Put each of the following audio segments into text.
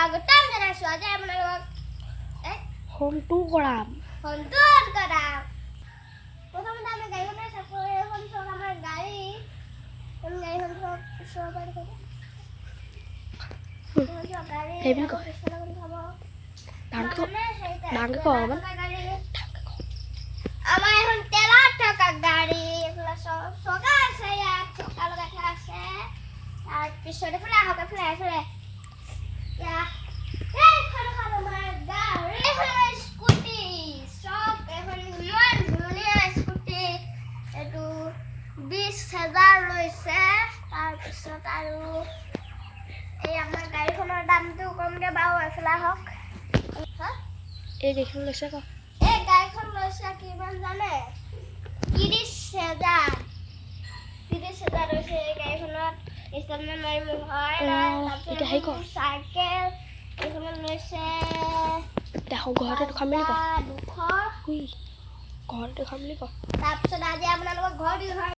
স্বাগতম জনাইছোঁ। আজি আপোনালোকক হোম টুৰ কৰাম। প্ৰথমতে আমি গাড়ীখনে চাওঁ। এইখন চাওক আমাৰ গাড়ী। গাড়ীখন চাওক ওচৰৰ পৰা দেখুৱাব। সেইবুলি কয়। আমাৰ এখন তেলত থকা গাড়ী। এইফালে চকা আছে, ইয়াত চকা লগাই থোৱা আছে। তাৰপিছত এইফালে আহক, এইফালে এইফালে স্কুটি চব এখন ইমান ধুনীয়া স্কুটি। এইটো 20,000 লৈছে। তাৰপিছত আৰু এই আমাৰ গাড়ীখনৰ দামটো কমকৈ বাৰু এইফালে আহক। এই গাড়ীখন লৈছে ক এই গাড়ীখন লৈছে কিমান জানে? 30,000 লৈছে। এই গাড়ীখনত ইনষ্টলমেণ্ট মাৰিব হয় নাই। চাইকেল এইখনত লৈছে ঘৰতে দুখন বুলি ক 200। ঘৰতে দুখন বুলি ক। তাৰপিছত আজি আপোনালোকৰ ঘৰ দি ঘৰ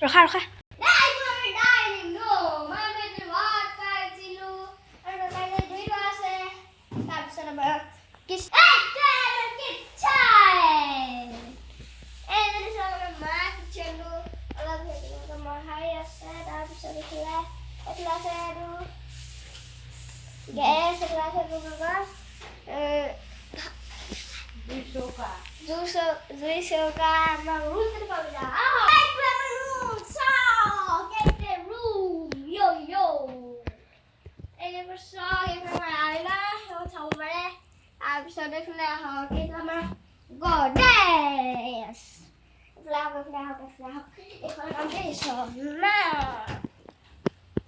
ৰখা ৰখা জুই চৌকা আমাৰ ৰুম যদি পাবি যা তাৰপিছত এইফালে আহক, এইটো আমাৰ গডেছ।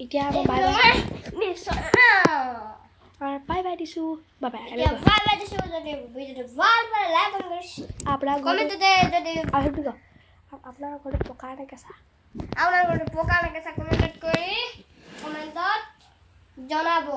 এতিয়া বাই বাই দিছোঁ। বাই বাই দিছোঁ। যদি ভিডিঅ'টো ভাল পালে লাইক আপোনাৰ কমেণ্টতে যদি আপোনাৰ ঘৰতে পকা নে কেঁচা? আপোনাৰ ঘৰটো পকা নে কেঁচা কমেণ্টত কৰি কমেণ্টত জনাব।